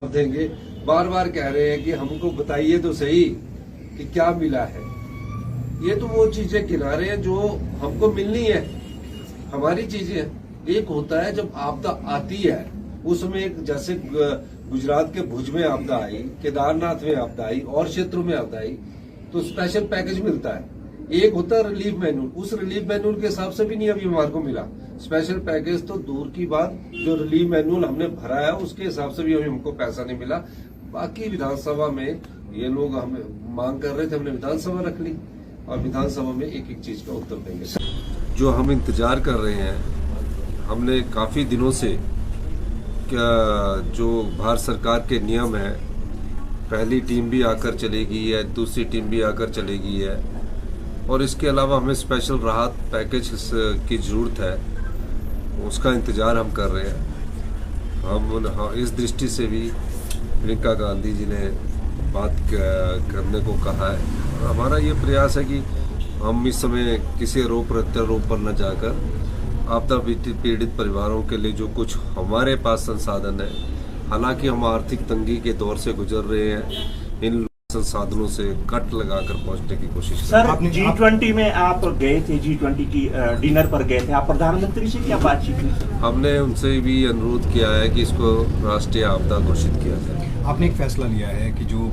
देंगे। बार बार कह रहे हैं कि हमको बताइए तो सही कि क्या मिला है। ये तो वो चीजें गिना रहे हैं जो हमको मिलनी है, हमारी चीजें। एक होता है जब आपदा आती है, उसमें एक जैसे गुजरात के भुज में आपदा आई, केदारनाथ में आपदा आई और क्षेत्रों में आपदा आई, तो स्पेशल पैकेज मिलता है। एक होता है रिलीफ मैनुअल, उस रिलीफ मैनुअल के हिसाब से भी नहीं अभी हमारे को मिला। स्पेशल पैकेज तो दूर की बात, जो रिलीफ मैनुअल हमने भरा है उसके हिसाब से भी अभी हमको पैसा नहीं मिला। बाकी विधानसभा में ये लोग हमें मांग कर रहे थे, हमने विधानसभा रख ली और विधानसभा में एक एक चीज का उत्तर देंगे। जो हम इंतजार कर रहे हैं, हमने काफी दिनों से जो भारत सरकार के नियम है, पहली टीम भी आकर चलेगी है, दूसरी टीम भी आकर चलेगी है, और इसके अलावा हमें स्पेशल राहत पैकेज की जरूरत है, उसका इंतजार हम कर रहे हैं। हम इस दृष्टि से भी प्रियंका गांधी जी ने बात करने को कहा है। हमारा ये प्रयास है कि हम इस समय किसी आरोप प्रत्यारोप पर न जाकर आपदा पीड़ित परिवारों के लिए जो कुछ हमारे पास संसाधन है, हालांकि हम आर्थिक तंगी के दौर से गुजर रहे हैं, इन संसाधनों से कट लगाकर पहुंचने की कोशिश। सर, G20 में आप गए थे, G20 की डिनर पर गए थे, आप प्रधानमंत्री से क्या बातचीत की? हमने उनसे भी अनुरोध किया है कि इसको राष्ट्रीय आपदा घोषित किया जाए। आपने एक फैसला लिया है कि जो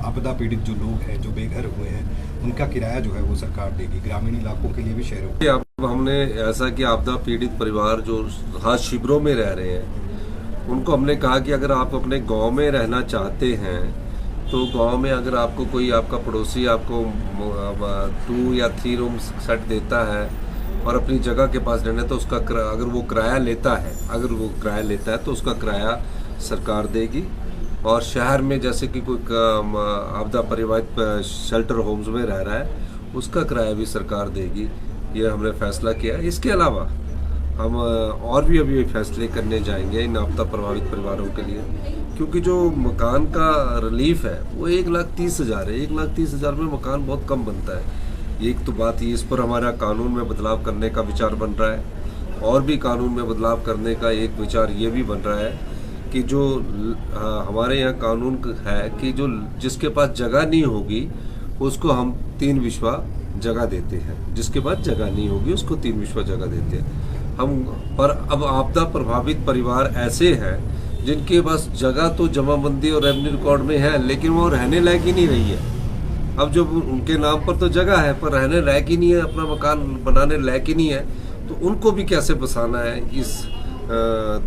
आपदा पीड़ित जो लोग हैं, जो बेघर हुए हैं, उनका किराया जो है वो सरकार देगी, ग्रामीण इलाकों के लिए भी, शहरों के। अब हमने ऐसा कि आपदा पीड़ित परिवार जो राहत शिविरों में रह रहे हैं, उनको हमने कहा कि अगर आप अपने गाँव में रहना चाहते हैं तो गांव में अगर आपको कोई आपका पड़ोसी आपको 2 या 3 रूम सेट देता है और अपनी जगह के पास रहना है, तो उसका अगर वो किराया लेता है तो उसका किराया सरकार देगी। और शहर में जैसे कि कोई आपदा परिवारित शेल्टर होम्स में रह रहा है, उसका किराया भी सरकार देगी। ये हमने फैसला किया है। इसके अलावा हम और भी अभी फैसले करने जाएंगे इन आपदा प्रभावित परिवारों के लिए, क्योंकि जो मकान का रिलीफ है वो 1,30,000 है। 1,30,000 में मकान बहुत कम बनता है। एक तो बात ये, इस पर हमारा कानून में बदलाव करने का विचार बन रहा है, और भी कानून में बदलाव करने का एक विचार ये भी बन रहा है कि जो हमारे यहाँ कानून है कि जो जिसके पास जगह नहीं होगी उसको हम 3 विश्वा जगह देते हैं, जिसके पास जगह नहीं होगी उसको 3 विश्वा जगह देते हैं हम। पर अब आपदा प्रभावित परिवार ऐसे हैं जिनके पास जगह तो जमाबंदी और रेवेन्यू रिकॉर्ड में है, लेकिन वो रहने लायक ही नहीं रही है। अब जब उनके नाम पर तो जगह है पर रहने लायक ही नहीं है, अपना मकान बनाने लायक ही नहीं है, तो उनको भी कैसे बसाना है इस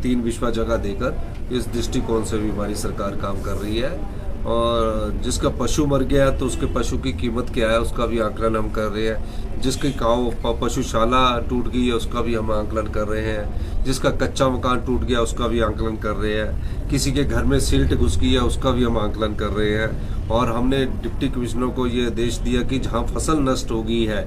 3 विश्वा जगह देकर। इस दृष्टिकोण से भी हमारी सरकार काम कर रही है। और जिसका पशु मर गया तो उसके पशु की कीमत क्या है उसका भी आकलन हम कर रहे हैं। जिसकी पशुशाला टूट गई है उसका भी हम आकलन कर रहे हैं। जिसका कच्चा मकान टूट गया उसका भी आकलन कर रहे हैं। किसी के घर में सिल्ट घुस गई है उसका भी हम आकलन कर रहे हैं। और हमने डिप्टी कमिश्नरों को ये आदेश दिया कि जहाँ फसल नष्ट हो गई है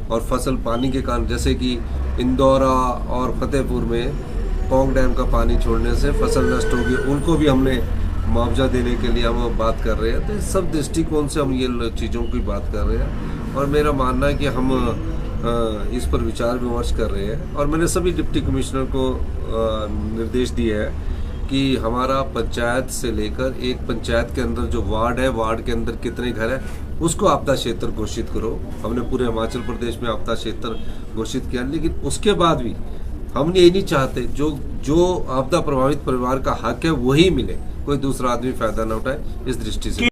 और फसल पानी के कारण, जैसे कि इंदौरा और फतेहपुर में पौंग डैम का पानी छोड़ने से फसल नष्ट हो गई, उनको भी हमने मुआवजा देने के लिए हम बात कर रहे हैं। तो इस सब दृष्टिकोण से हम ये चीज़ों की बात कर रहे हैं, और मेरा मानना है कि हम इस पर विचार विमर्श कर रहे हैं। और मैंने सभी डिप्टी कमिश्नर को निर्देश दिए हैं कि हमारा पंचायत से लेकर एक पंचायत के अंदर जो वार्ड है, वार्ड के अंदर कितने घर है उसको आपदा क्षेत्र घोषित करो। हमने पूरे हिमाचल प्रदेश में आपदा क्षेत्र घोषित किया, लेकिन उसके बाद भी हम ये नहीं चाहते जो आपदा प्रभावित परिवार का हक है वही मिले, कोई दूसरा आदमी फायदा न उठाए। इस दृष्टि से